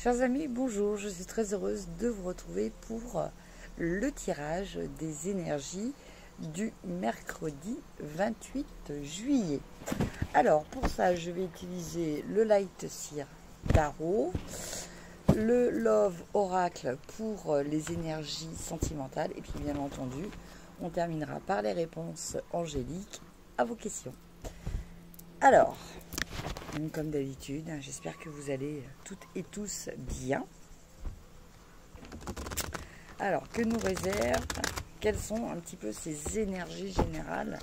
Chers amis, bonjour, je suis très heureuse de vous retrouver pour le tirage des énergies du mercredi 28 juillet. Alors pour ça, je vais utiliser le Light Seer Tarot, le Love Oracle pour les énergies sentimentales et puis bien entendu, on terminera par les réponses angéliques à vos questions. Alors, comme d'habitude, j'espère que vous allez toutes et tous bien. Alors, que nous réserve, quelles sont un petit peu ces énergies générales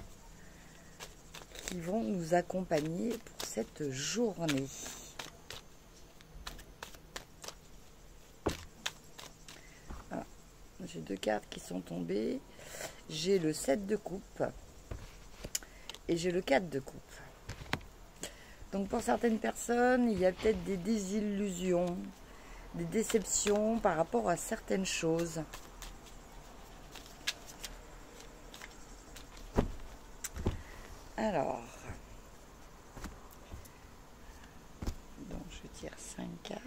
qui vont nous accompagner pour cette journée? Voilà. J'ai deux cartes qui sont tombées. J'ai le 7 de coupe et j'ai le 4 de coupe. Donc pour certaines personnes, il y a peut-être des désillusions, des déceptions par rapport à certaines choses. Alors, donc je tire 5 cartes.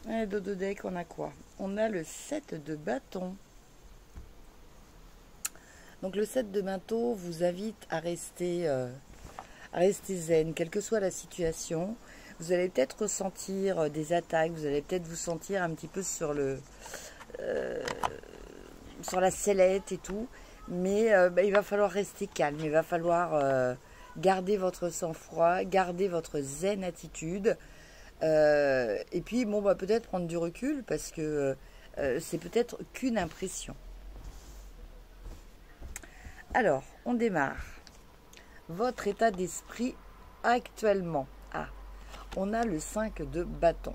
Et dos de deck, on a quoi? On a le 7 de bâton. Donc le 7 de bâton vous invite à rester zen, quelle que soit la situation. Vous allez peut-être ressentir des attaques, vous allez peut-être vous sentir un petit peu sur la sellette et tout. Mais il va falloir rester calme, il va falloir garder votre sang-froid, garder votre zen attitude. Et puis, bon, peut-être prendre du recul parce que c'est peut-être qu'une impression. Alors, on démarre. Votre état d'esprit actuellement. Ah, on a le 5 de bâton.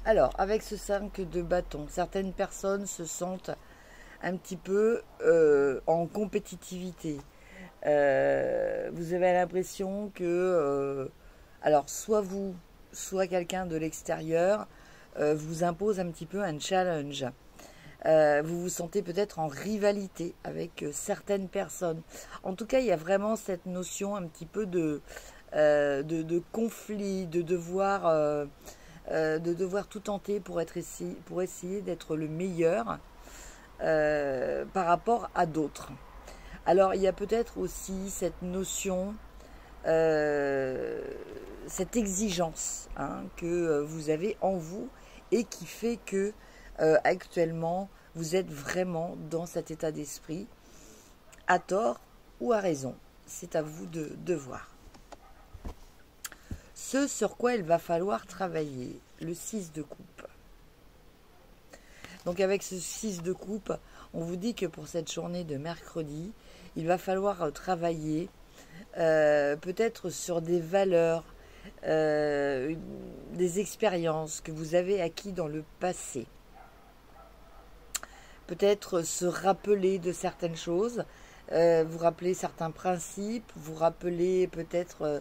Alors, avec ce 5 de bâton, certaines personnes se sentent un petit peu en compétitivité. Vous avez l'impression que, alors soit vous, soit quelqu'un de l'extérieur vous impose un petit peu un challenge. Vous vous sentez peut-être en rivalité avec certaines personnes. En tout cas, il y a vraiment cette notion un petit peu de conflit, de devoir tout tenter pour essayer d'être le meilleur par rapport à d'autres. Alors, il y a peut-être aussi cette notion, cette exigence que vous avez en vous et qui fait que actuellement, vous êtes vraiment dans cet état d'esprit, à tort ou à raison. C'est à vous de voir. Ce sur quoi il va falloir travailler, le 6 de coupe. Donc avec ce 6 de coupe, on vous dit que pour cette journée de mercredi, il va falloir travailler peut-être sur des valeurs, des expériences que vous avez acquis dans le passé. Peut-être se rappeler de certaines choses, vous rappeler certains principes, vous rappeler peut-être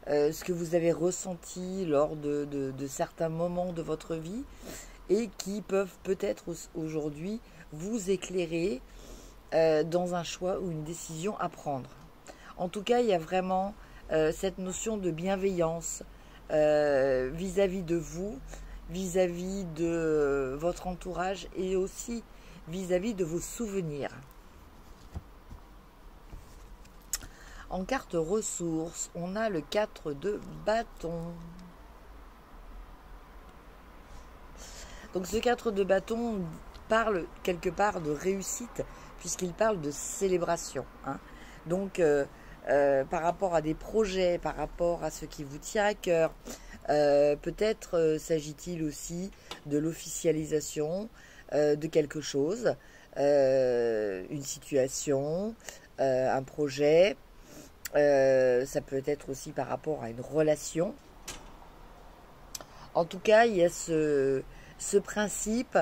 ce que vous avez ressenti lors de certains moments de votre vie et qui peuvent peut-être aujourd'hui vous éclairer dans un choix ou une décision à prendre. En tout cas, il y a vraiment cette notion de bienveillance vis-à-vis de vous, vis-à-vis de votre entourage et aussi vis-à-vis de vos souvenirs. En carte ressources, on a le 4 de bâton. Donc ce 4 de bâton parle quelque part de réussite puisqu'il parle de célébration. Donc par rapport à des projets, par rapport à ce qui vous tient à cœur, peut-être s'agit-il aussi de l'officialisation de quelque chose, une situation, un projet, ça peut être aussi par rapport à une relation. En tout cas, il y a ce principe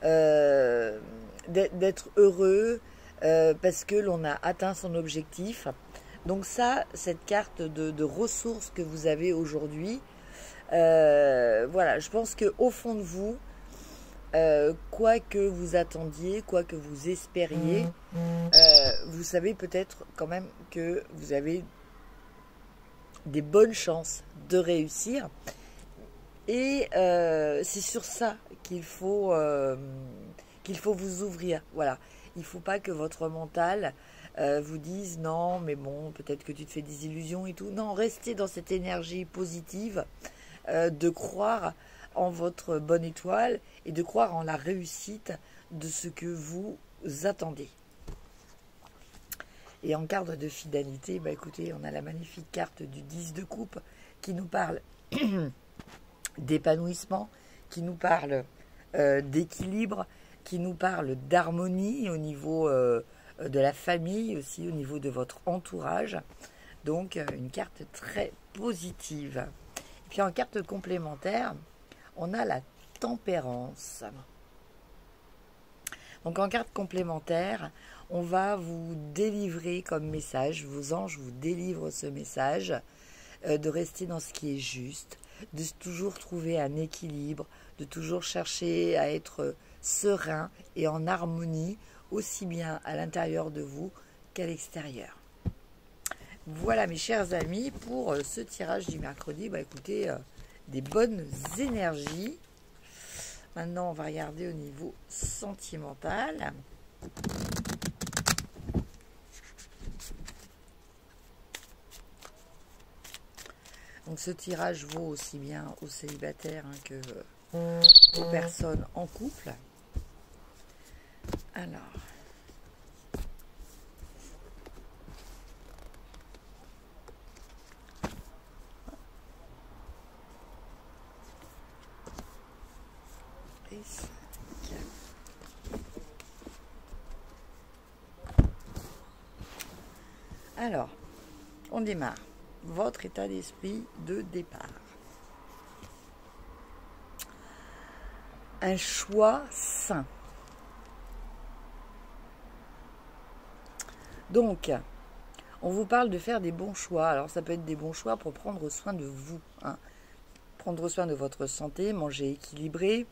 d'être heureux parce que l'on a atteint son objectif. Donc ça, cette carte de ressources que vous avez aujourd'hui, voilà, je pense qu'au fond de vous, quoi que vous attendiez, quoi que vous espériez, vous savez peut-être quand même que vous avez des bonnes chances de réussir. Et c'est sur ça qu'il faut vous ouvrir. Voilà. Il ne faut pas que votre mental vous dise non, mais bon, peut-être que tu te fais des illusions et tout. Non, restez dans cette énergie positive de croire en votre bonne étoile et de croire en la réussite de ce que vous attendez. Et en carte de fidélité, bah écoutez, on a la magnifique carte du 10 de coupe qui nous parle d'épanouissement, qui nous parle d'équilibre, qui nous parle d'harmonie au niveau de la famille, aussi au niveau de votre entourage. Donc une carte très positive. Et puis en carte complémentaire, on a la tempérance. Donc en carte complémentaire, on va vous délivrer comme message, vos anges vous délivrent ce message, de rester dans ce qui est juste, de toujours trouver un équilibre, de toujours chercher à être serein et en harmonie, aussi bien à l'intérieur de vous qu'à l'extérieur. Voilà mes chers amis pour ce tirage du mercredi. Bah écoutez, des bonnes énergies. Maintenant on va regarder au niveau sentimental. Donc ce tirage vaut aussi bien aux célibataires que aux personnes en couple. Alors, alors, on démarre. Votre état d'esprit de départ. Un choix sain. Donc, on vous parle de faire des bons choix. Alors, ça peut être des bons choix pour prendre soin de vous. Hein. Prendre soin de votre santé, manger équilibré,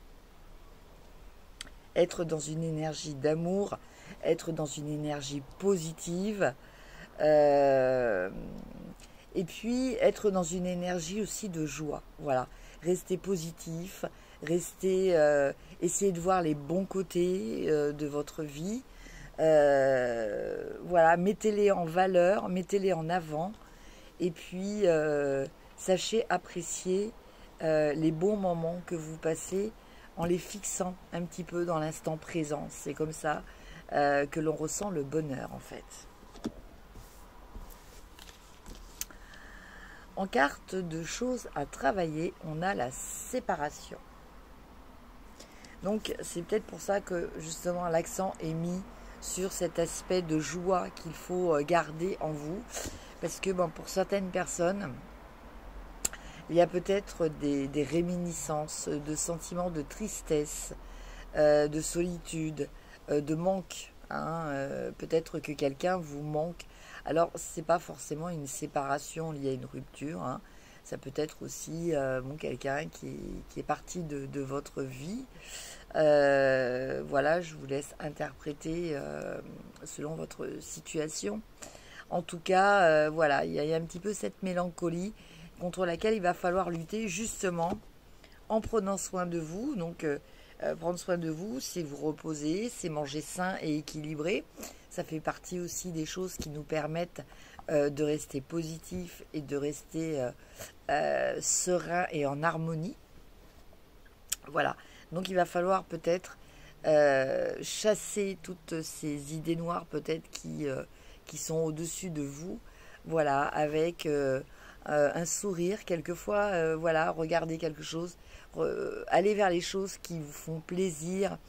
être dans une énergie d'amour, être dans une énergie positive. Et puis, être dans une énergie aussi de joie. Voilà. Restez positif, essayez de voir les bons côtés de votre vie. Voilà, mettez-les en valeur, mettez-les en avant. Et puis, sachez apprécier les bons moments que vous passez en les fixant un petit peu dans l'instant présent. C'est comme ça que l'on ressent le bonheur, en fait. En carte de choses à travailler, on a la séparation. Donc, c'est peut-être pour ça que, justement, l'accent est mis sur cet aspect de joie qu'il faut garder en vous. Parce que, bon, pour certaines personnes, il y a peut-être des réminiscences, de sentiments de tristesse, de solitude, de manque. Hein, peut-être que quelqu'un vous manque. Alors, ce n'est pas forcément une séparation liée à une rupture. Hein. Ça peut être aussi bon, quelqu'un qui est parti de votre vie. Voilà, je vous laisse interpréter selon votre situation. En tout cas, voilà, il y a un petit peu cette mélancolie contre laquelle il va falloir lutter justement en prenant soin de vous. Donc, prendre soin de vous, c'est vous reposer, c'est manger sain et équilibré. Ça fait partie aussi des choses qui nous permettent de rester positif et de rester serein et en harmonie. Voilà. Donc, il va falloir peut-être chasser toutes ces idées noires peut-être qui sont au-dessus de vous. Voilà, avec un sourire, quelquefois, voilà, regardez quelque chose, allez vers les choses qui vous font plaisir,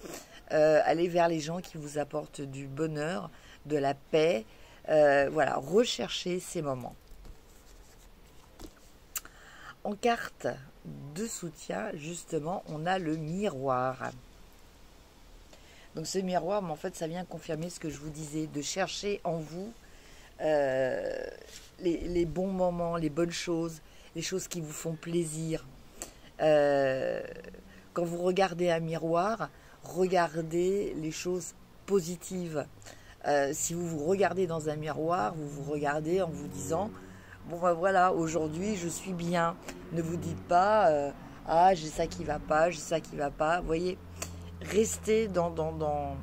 allez vers les gens qui vous apportent du bonheur, de la paix, voilà, recherchez ces moments. En carte de soutien, justement, on a le miroir. Donc ce miroir, mais en fait, ça vient confirmer ce que je vous disais, de chercher en vous les bons moments, les bonnes choses, les choses qui vous font plaisir. Quand vous regardez un miroir, regardez les choses positives. Si vous vous regardez dans un miroir, vous vous regardez en vous disant bon ben voilà, aujourd'hui je suis bien. Ne vous dites pas ah j'ai ça qui va pas, j'ai ça qui va pas. Vous voyez, restez dans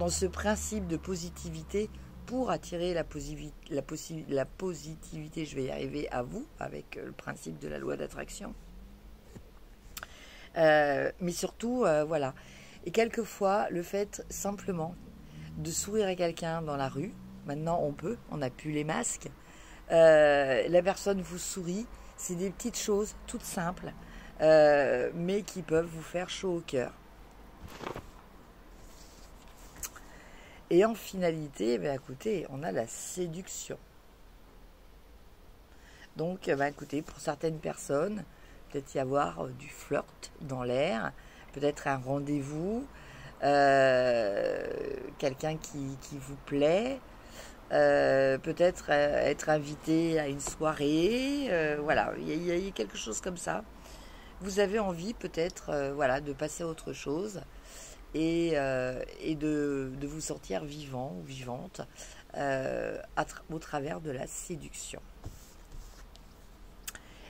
ce principe de positivité pour attirer la positivité, je vais y arriver, à vous, avec le principe de la loi d'attraction. Mais surtout, voilà. Et quelquefois, le fait simplement de sourire à quelqu'un dans la rue, maintenant on n'a plus les masques, la personne vous sourit, c'est des petites choses toutes simples, mais qui peuvent vous faire chaud au cœur. Et en finalité, écoutez, on a la séduction. Donc, écoutez, pour certaines personnes, peut-être y avoir du flirt dans l'air, peut-être un rendez-vous, quelqu'un qui vous plaît, peut-être être invité à une soirée, voilà, il y a quelque chose comme ça. Vous avez envie peut-être voilà, de passer à autre chose et de vous sentir vivant ou vivante au travers de la séduction.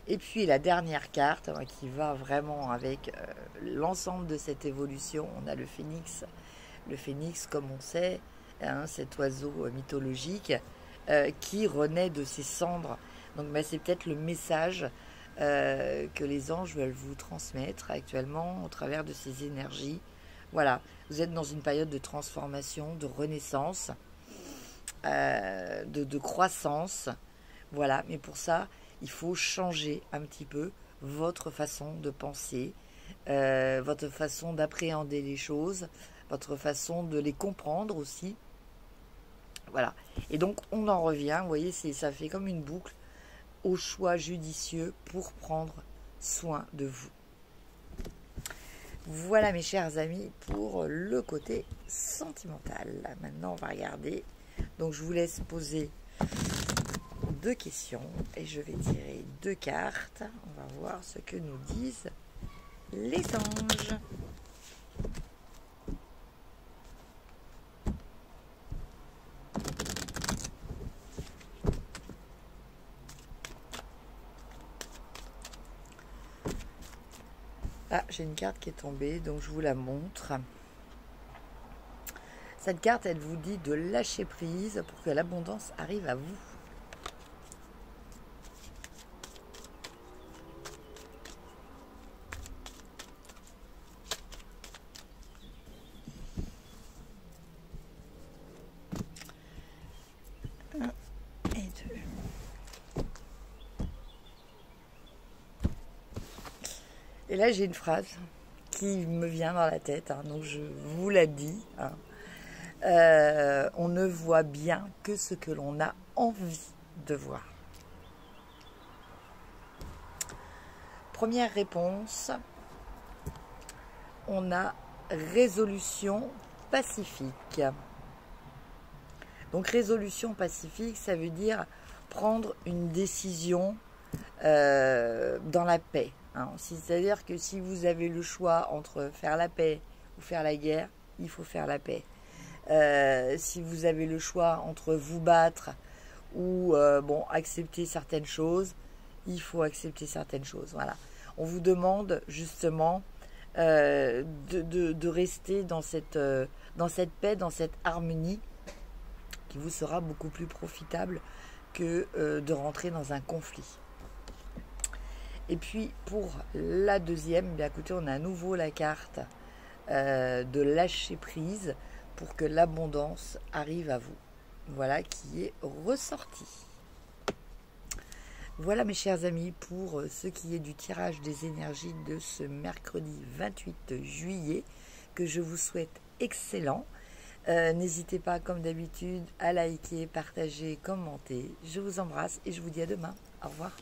Et puis la dernière carte qui va vraiment avec l'ensemble de cette évolution, on a le phénix. Le phénix, comme on sait, cet oiseau mythologique qui renaît de ses cendres. Donc c'est peut-être le message que les anges veulent vous transmettre actuellement au travers de ces énergies. Voilà, vous êtes dans une période de transformation, de renaissance, de croissance. Voilà, mais pour ça, il faut changer un petit peu votre façon de penser, votre façon d'appréhender les choses, votre façon de les comprendre aussi. Voilà. Et donc, on en revient, vous voyez, ça fait comme une boucle au choix judicieux pour prendre soin de vous. Voilà, mes chers amis, pour le côté sentimental. Maintenant, on va regarder. Donc, je vous laisse poser 2 questions et je vais tirer 2 cartes. On va voir ce que nous disent les anges. Ah, j'ai une carte qui est tombée, donc je vous la montre. Cette carte, elle vous dit de lâcher prise pour que l'abondance arrive à vous. Et là, j'ai une phrase qui me vient dans la tête, donc je vous la dis. On ne voit bien que ce que l'on a envie de voir. Première réponse, on a résolution pacifique. Donc résolution pacifique, ça veut dire prendre une décision dans la paix. C'est-à-dire que si vous avez le choix entre faire la paix ou faire la guerre, il faut faire la paix. Si vous avez le choix entre vous battre ou accepter certaines choses, il faut accepter certaines choses. Voilà. On vous demande justement de rester dans cette paix, dans cette harmonie qui vous sera beaucoup plus profitable que de rentrer dans un conflit. Et puis pour la deuxième, écoutez, on a à nouveau la carte de lâcher prise pour que l'abondance arrive à vous. Voilà qui est ressorti. Voilà mes chers amis pour ce qui est du tirage des énergies de ce mercredi 28 juillet que je vous souhaite excellent. N'hésitez pas comme d'habitude à liker, partager, commenter. Je vous embrasse et je vous dis à demain. Au revoir.